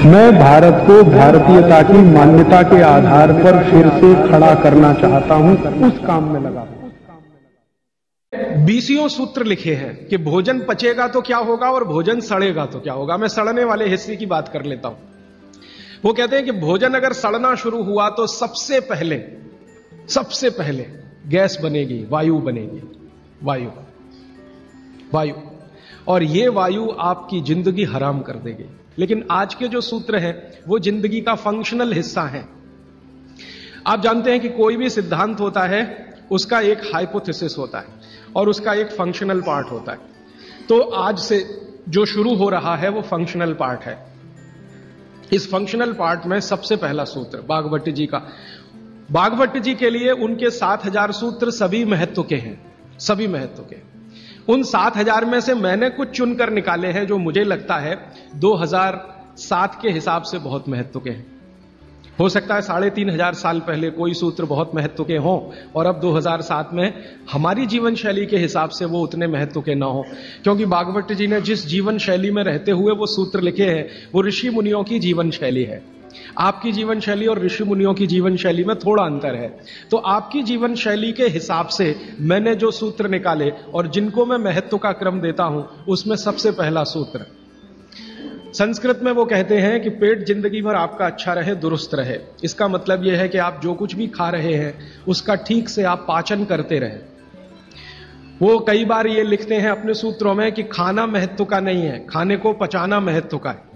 मैं भारत को भारतीयता की मान्यता के आधार पर फिर से खड़ा करना चाहता हूं, उस काम में लगा हूं। 20 सूत्र लिखे हैं कि भोजन पचेगा तो क्या होगा और भोजन सड़ेगा तो क्या होगा। मैं सड़ने वाले हिस्से की बात कर लेता हूं। वो कहते हैं कि भोजन अगर सड़ना शुरू हुआ तो सबसे पहले गैस बनेगी, वायु बनेगी, वायु, और ये वायु आपकी जिंदगी हराम कर देगी। लेकिन आज के जो सूत्र हैं वो जिंदगी का फंक्शनल हिस्सा है। आप जानते हैं कि कोई भी सिद्धांत होता है उसका एक हाइपोथेसिस होता है और उसका एक फंक्शनल पार्ट होता है। तो आज से जो शुरू हो रहा है वो फंक्शनल पार्ट है। इस फंक्शनल पार्ट में सबसे पहला सूत्र बागभट्ट जी का। बागभट्ट जी के लिए उनके 7000 सूत्र सभी महत्व के हैं, सभी महत्व के। उन 7000 में से मैंने कुछ चुनकर निकाले हैं जो मुझे लगता है 2007 के हिसाब से बहुत महत्व के हैं। हो सकता है 3500 साल पहले कोई सूत्र बहुत महत्व के हों और अब 2007 में हमारी जीवन शैली के हिसाब से वो उतने महत्व के ना हो, क्योंकि बागभट्ट जी ने जिस जीवन शैली में रहते हुए वो सूत्र लिखे हैं वो ऋषि मुनियों की जीवन शैली है। आपकी जीवन शैली और ऋषि मुनियों की जीवन शैली में थोड़ा अंतर है। तो आपकी जीवन शैली के हिसाब से मैंने जो सूत्र निकाले और जिनको मैं महत्व का क्रम देता हूं उसमें सबसे पहला सूत्र, संस्कृत में वो कहते हैं कि पेट जिंदगी भर आपका अच्छा रहे, दुरुस्त रहे। इसका मतलब यह है कि आप जो कुछ भी खा रहे हैं उसका ठीक से आप पाचन करते रहे। वो कई बार ये लिखते हैं अपने सूत्रों में कि खाना महत्व का नहीं है, खाने को पचाना महत्व का है।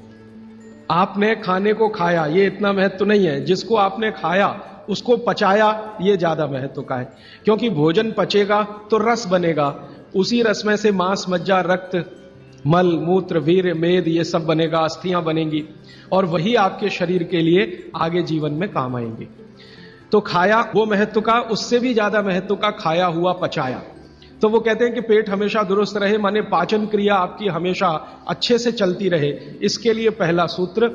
आपने खाने को खाया ये इतना महत्व नहीं है, जिसको आपने खाया उसको पचाया ये ज्यादा महत्व का है। क्योंकि भोजन पचेगा तो रस बनेगा, उसी रस में से मांस, मज्जा, रक्त, मल, मूत्र, वीर्य, मेद ये सब बनेगा, अस्थियां बनेंगी और वही आपके शरीर के लिए आगे जीवन में काम आएंगे। तो खाया वो महत्व का, उससे भी ज्यादा महत्व का खाया हुआ पचाया। तो वो कहते हैं कि पेट हमेशा दुरुस्त रहे, माने पाचन क्रिया आपकी हमेशा अच्छे से चलती रहे। इसके लिए पहला सूत्र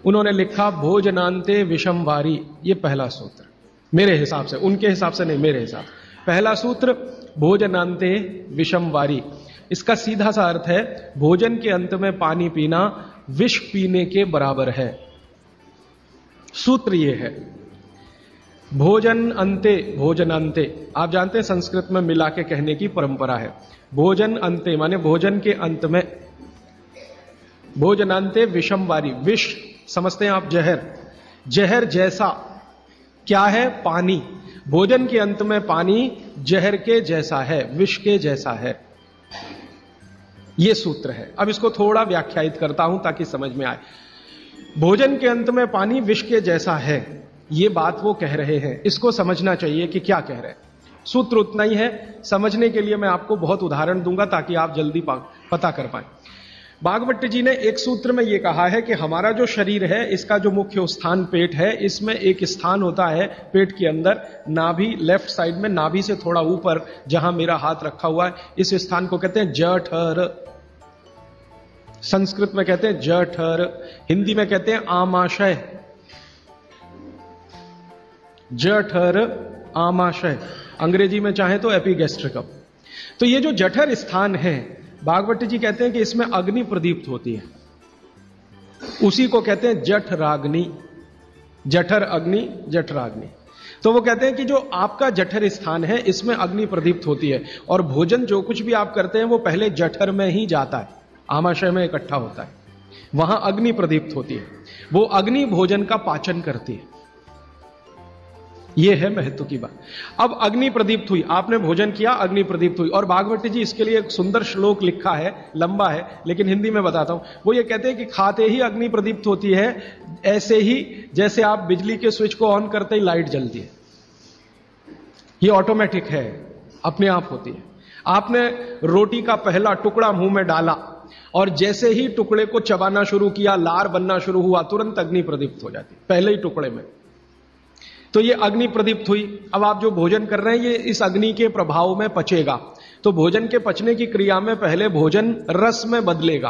उन्होंने लिखा भोजनांते विषम वारी। ये पहला सूत्र मेरे हिसाब से, उनके हिसाब से नहीं, मेरे हिसाब से पहला सूत्र भोजनांते विषम वारी। इसका सीधा सा अर्थ है भोजन के अंत में पानी पीना विष पीने के बराबर है। सूत्र ये है भोजन अंते, भोजन अंते। आप जानते हैं संस्कृत में मिला के कहने की परंपरा है। भोजन अंते माने भोजन के अंत में, भोजनांते विषम वारी। विष समझते हैं आप, जहर, जहर जैसा क्या है? पानी। भोजन के अंत में पानी जहर के जैसा है, विष के जैसा है। यह सूत्र है। अब इसको थोड़ा व्याख्यायित करता हूं ताकि समझ में आए। भोजन के अंत में पानी विष के जैसा है, ये बात वो कह रहे हैं। इसको समझना चाहिए कि क्या कह रहे हैं। सूत्र उतना ही है, समझने के लिए मैं आपको बहुत उदाहरण दूंगा ताकि आप जल्दी पता कर पाए। बागभट्ट जी ने एक सूत्र में यह कहा है कि हमारा जो शरीर है इसका जो मुख्य स्थान पेट है, इसमें एक स्थान होता है पेट के अंदर, नाभि, लेफ्ट साइड में, नाभि से थोड़ा ऊपर जहां मेरा हाथ रखा हुआ है, इस स्थान को कहते हैं जठर। संस्कृत में कहते हैं जठर, हिंदी में कहते हैं आमाशय। जठर, आमाशय, अंग्रेजी में चाहे तो एपिगैस्ट्रिकम। तो ये जो जठर स्थान है, बागभट्ट जी कहते हैं कि इसमें अग्नि प्रदीप्त होती है, उसी को कहते हैं जठराग्नि। जठर अग्नि, जठराग्नि। तो वो कहते हैं कि जो आपका जठर स्थान है इसमें अग्नि प्रदीप्त होती है और भोजन जो कुछ भी आप करते हैं वो पहले जठर में ही जाता है, आमाशय में इकट्ठा होता है, वहां अग्नि प्रदीप्त होती है। वो अग्नि भोजन का पाचन करती है। यह है महत्व की बात। अब अग्नि प्रदीप्त हुई, आपने भोजन किया, अग्नि प्रदीप्त हुई। और बागभट्ट जी इसके लिए एक सुंदर श्लोक लिखा है, लंबा है लेकिन हिंदी में बताता हूं। वो ये कहते हैं कि खाते ही अग्नि प्रदीप्त होती है, ऐसे ही जैसे आप बिजली के स्विच को ऑन करते ही लाइट जलती है। ये ऑटोमेटिक है, अपने आप होती है। आपने रोटी का पहला टुकड़ा मुंह में डाला और जैसे ही टुकड़े को चबाना शुरू किया, लार बनना शुरू हुआ, तुरंत अग्नि प्रदीप्त हो जाती, पहले ही टुकड़े में। तो ये अग्नि प्रदीप्त हुई। अब आप जो भोजन कर रहे हैं ये इस अग्नि के प्रभाव में पचेगा। तो भोजन के पचने की क्रिया में पहले भोजन रस में बदलेगा।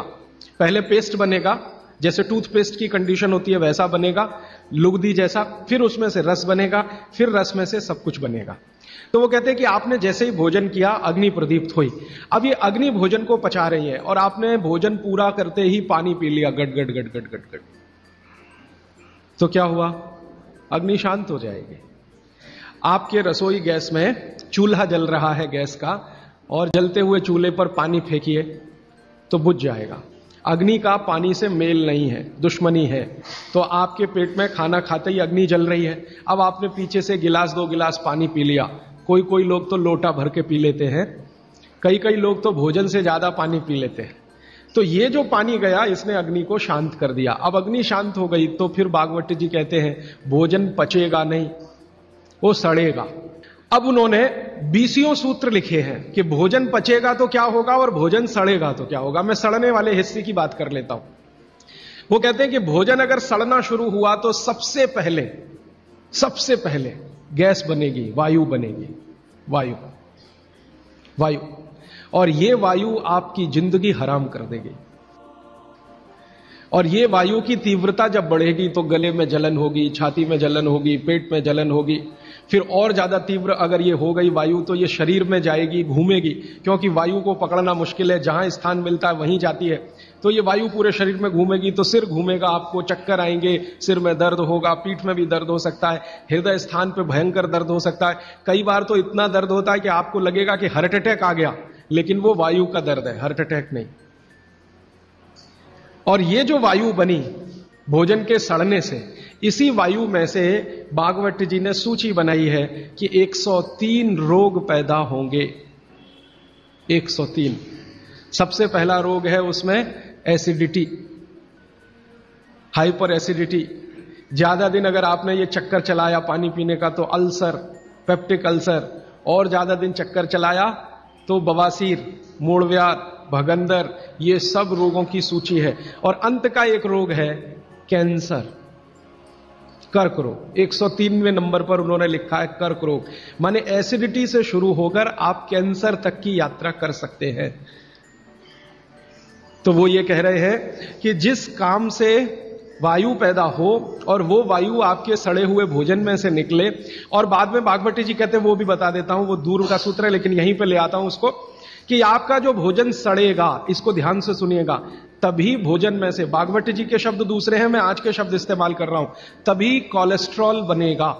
पहले पेस्ट बनेगा, जैसे टूथपेस्ट की कंडीशन होती है वैसा बनेगा, लुगदी जैसा। फिर उसमें से रस बनेगा, फिर रस में से सब कुछ बनेगा। तो वो कहते हैं कि आपने जैसे ही भोजन किया अग्नि प्रदीप्त हुई। अब ये अग्नि भोजन को पचा रही है और आपने भोजन पूरा करते ही पानी पी लिया, गट गट गट गट गट गट। तो क्या हुआ? अग्नि शांत हो जाएगी। आपके रसोई गैस में चूल्हा जल रहा है गैस का, और जलते हुए चूल्हे पर पानी फेंकिए तो बुझ जाएगा। अग्नि का पानी से मेल नहीं है, दुश्मनी है। तो आपके पेट में खाना खाते ही अग्नि जल रही है, अब आपने पीछे से गिलास 2 गिलास पानी पी लिया, कोई लोग तो लोटा भर के पी लेते हैं, कई लोग तो भोजन से ज्यादा पानी पी लेते हैं। तो ये जो पानी गया इसने अग्नि को शांत कर दिया। अब अग्नि शांत हो गई तो फिर भागवत जी कहते हैं भोजन पचेगा नहीं, वो सड़ेगा। अब उन्होंने 20 सूत्र लिखे हैं कि भोजन पचेगा तो क्या होगा और भोजन सड़ेगा तो क्या होगा। मैं सड़ने वाले हिस्से की बात कर लेता हूं। वो कहते हैं कि भोजन अगर सड़ना शुरू हुआ तो सबसे पहले गैस बनेगी, वायु बनेगी, वायु। और ये वायु आपकी जिंदगी हराम कर देगी। और ये वायु की तीव्रता जब बढ़ेगी तो गले में जलन होगी, छाती में जलन होगी, पेट में जलन होगी। फिर और ज्यादा तीव्र अगर ये हो गई वायु तो ये शरीर में जाएगी, घूमेगी, क्योंकि वायु को पकड़ना मुश्किल है, जहां स्थान मिलता है वहीं जाती है। तो ये वायु पूरे शरीर में घूमेगी तो सिर घूमेगा, आपको चक्कर आएंगे, सिर में दर्द होगा, पीठ में भी दर्द हो सकता है, हृदय स्थान पे भयंकर दर्द हो सकता है। कई बार तो इतना दर्द होता है कि आपको लगेगा कि हार्ट अटैक आ गया, लेकिन वो वायु का दर्द है, हार्ट अटैक नहीं। और ये जो वायु बनी भोजन के सड़ने से, इसी वायु में से भागवत जी ने सूची बनाई है कि 103 रोग पैदा होंगे। 103। सबसे पहला रोग है उसमें एसिडिटी, हाइपर एसिडिटी। ज्यादा दिन अगर आपने ये चक्कर चलाया पानी पीने का तो अल्सर, पेप्टिक अल्सर, और ज्यादा दिन चक्कर चलाया तो बवासीर, मूढ़व्याध, भगंदर, ये सब रोगों की सूची है। और अंत का एक रोग है कैंसर, कर्क रोग। 103वें नंबर पर उन्होंने लिखा है कर्क रोग। माने एसिडिटी से शुरू होकर आप कैंसर तक की यात्रा कर सकते हैं। तो वो ये कह रहे हैं कि जिस काम से वायु पैदा हो और वो वायु आपके सड़े हुए भोजन में से निकले, और बाद में भागवत जी कहते हैं, वो भी बता देता हूं, वो दूर का सूत्र है लेकिन यहीं पे ले आता हूं उसको, कि आपका जो भोजन सड़ेगा, इसको ध्यान से सुनिएगा, तभी भोजन में से, भागवत जी के शब्द दूसरे हैं, मैं आज के शब्द इस्तेमाल कर रहा हूं, तभी कोलेस्ट्रॉल बनेगा।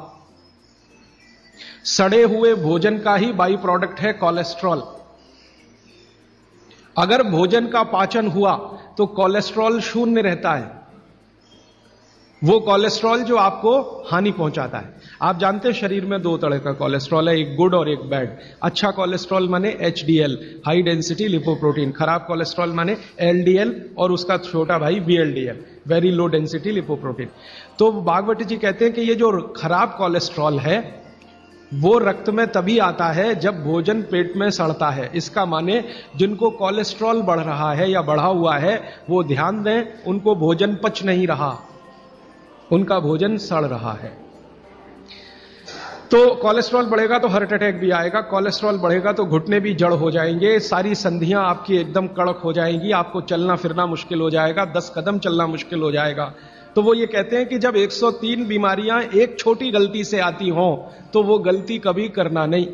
सड़े हुए भोजन का ही बाई प्रोडक्ट है कोलेस्ट्रॉल। अगर भोजन का पाचन हुआ तो कोलेस्ट्रॉल शून्य रहता है, वो कोलेस्ट्रॉल जो आपको हानि पहुंचाता है। आप जानते हैं शरीर में 2 तरह का कोलेस्ट्रॉल है, एक गुड और एक बैड। अच्छा कोलेस्ट्रॉल माने HDL, हाई डेंसिटी लिपोप्रोटीन। खराब कोलेस्ट्रॉल माने LDL और उसका छोटा भाई VLDL, very low density lipoprotein. तो भागवत जी कहते हैं कि ये जो खराब कोलेस्ट्रॉल है वो रक्त में तभी आता है जब भोजन पेट में सड़ता है। इसका माने जिनको कोलेस्ट्रॉल बढ़ रहा है या बढ़ा हुआ है वो ध्यान दें, उनको भोजन पच नहीं रहा, उनका भोजन सड़ रहा है। तो कोलेस्ट्रॉल बढ़ेगा तो हार्ट अटैक भी आएगा, कोलेस्ट्रॉल बढ़ेगा तो घुटने भी जड़ हो जाएंगे, सारी संधियां आपकी एकदम कड़क हो जाएंगी, आपको चलना फिरना मुश्किल हो जाएगा, 10 कदम चलना मुश्किल हो जाएगा। तो वो ये कहते हैं कि जब 103 बीमारियां एक छोटी गलती से आती हों तो वो गलती कभी करना नहीं,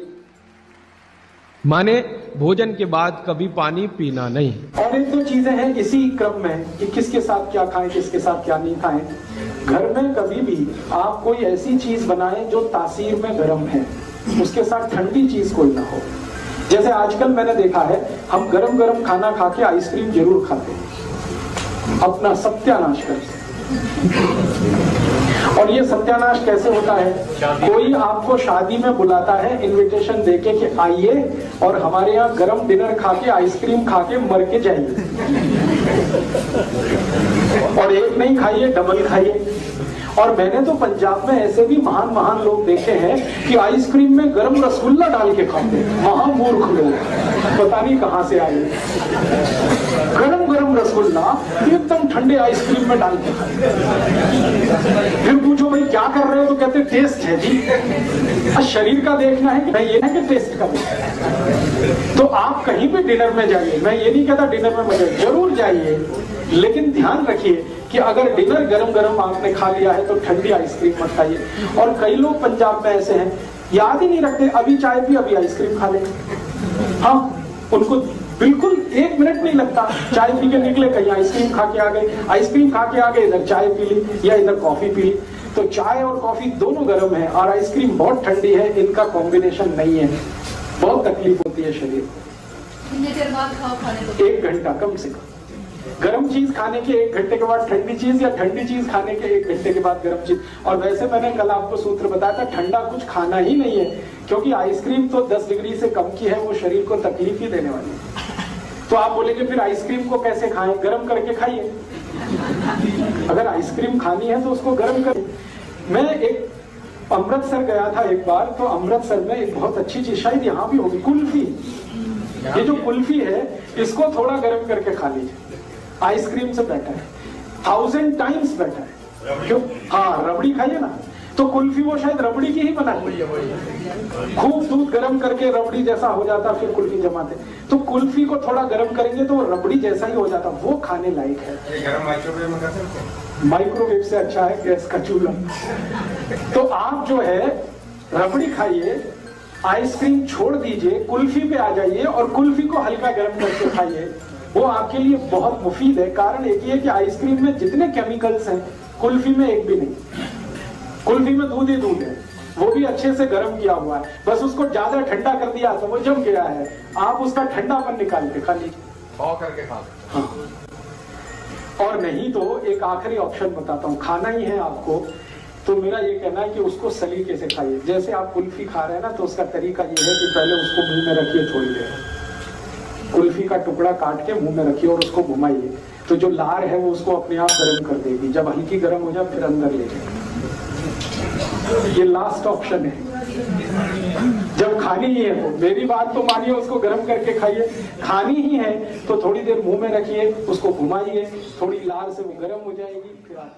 माने भोजन के बाद कभी पानी पीना नहीं। और 1-2 चीजें हैं इसी क्रम में कि किसके साथ क्या खाएं, किसके साथ क्या नहीं खाएं। घर में कभी भी आप कोई ऐसी चीज बनाएं जो तासीर में गर्म है, उसके साथ ठंडी चीज कोई ना हो। जैसे आजकल मैंने देखा है, हम गरम गरम खाना खा के आइसक्रीम जरूर खाते हैं, अपना सत्यानाश करते हैं। और ये सत्यानाश कैसे होता है? कोई आपको शादी में बुलाता है इनविटेशन देके कि आइए और हमारे यहाँ गरम डिनर खा के आइसक्रीम खा के मर के जाइए, और एक नहीं खाइए, डबल खाइए। और मैंने तो पंजाब में ऐसे भी महान महान लोग देखे हैं कि आइसक्रीम में गरम रसगुल्ला डाल के खाते हैं। महामूर्ख लोग, पता नहीं कहां से आए, गरम गरम रसगुल्ला एकदम ठंडे आइसक्रीम में डाल के खाते। फिर पूछो भाई क्या कर रहे हो, तो कहते टेस्ट है जी। शरीर का देखना है कि नहीं, ये है कि टेस्ट का देखना है। तो आप कहीं भी डिनर में जाइए, मैं ये नहीं कहता डिनर में मजे, जरूर जाइए, लेकिन ध्यान रखिए कि अगर डिनर गरम गरम आपने खा लिया है तो ठंडी आइसक्रीम मत खाइए। और कई लोग पंजाब में ऐसे हैं, याद ही नहीं रखते, अभी चाय पी अभी आइसक्रीम खा ले। हाँ, उनको बिल्कुल 1 मिनट नहीं लगता। चाय पी के निकले, कहीं आइसक्रीम खा के आ गए, आइसक्रीम खा के आ गए, इधर चाय पी ली या इधर कॉफी पी ली। तो चाय और कॉफी दोनों गर्म है और आइसक्रीम बहुत ठंडी है, इनका कॉम्बिनेशन नहीं है, बहुत तकलीफ होती है शरीर को। कितनी देर बाद खाओ खाने को? 1 घंटा कम से कम। गर्म चीज खाने के 1 घंटे के बाद ठंडी चीज, या ठंडी चीज खाने के 1 घंटे के बाद गर्म चीज। और वैसे मैंने कल आपको सूत्र बताया था, ठंडा कुछ खाना ही नहीं है, क्योंकि आइसक्रीम तो 10 डिग्री से कम की है, वो शरीर को तकलीफ ही देने वाली है। तो आप बोलेंगे फिर आइसक्रीम को कैसे खाएं? गर्म करके खाइए। अगर आइसक्रीम खानी है तो उसको गर्म करिए। मैं एक अमृतसर गया था एक बार, तो अमृतसर में एक बहुत अच्छी चीज, शायद यहाँ भी होगी, कुल्फी। ये जो कुल्फी है, इसको थोड़ा गर्म करके खा लीजिए, आइसक्रीम से बेटर है, 1000 टाइम्स बेटर है। क्यों? हाँ, रबड़ी खाइए ना, तो कुल्फी वो शायद रबड़ी की ही बनाई है। खूब दूध गर्म करके रबड़ी जैसा हो जाता, फिर कुल्फी जमाते। तो कुल्फी को थोड़ा गर्म करेंगे तो रबड़ी जैसा ही हो जाता, वो खाने लायक है। माइक्रोवेव में कर सकते हैं? माइक्रोवेव से अच्छा है गैस का चूल्हा। तो आप जो है रबड़ी खाइए, आइसक्रीम छोड़ दीजिए, कुल्फी पे आ जाइए और कुल्फी को हल्का गर्म करके खाइए, वो आपके लिए बहुत मुफीद है। कारण एक ही है कि आइसक्रीम में जितने केमिकल्स हैं, कुल्फी में एक भी नहीं। कुल्फी में दूध ही दूध है, वो भी अच्छे से गर्म किया हुआ है, बस उसको ज्यादा ठंडा कर दिया तो वो जम गया है। आप उसका ठंडापन निकाल के खा लीजिए, करके खा। हाँ। और नहीं तो एक आखिरी ऑप्शन बताता हूँ, खाना ही है आपको, तो मेरा ये कहना है कि उसको सलीके से खाइए। जैसे आप कुल्फी खा रहे हैं ना, तो उसका तरीका ये है कि पहले उसको मुंह में रखिए थोड़ी देर, कुल्फी का टुकड़ा काट के मुंह में रखिए और उसको घुमाइए, तो जो लार है वो उसको अपने आप गर्म कर देगी। जब हल्की गर्म हो जाए फिर अंदर ले जाए। ये लास्ट ऑप्शन है। जब खानी ही है तो मेरी बात तो मानिए, उसको गर्म करके खाइए। खानी ही है तो थोड़ी देर मुंह में रखिए, उसको घुमाइए, थोड़ी लार से वो गर्म हो जाएगी, फिर आप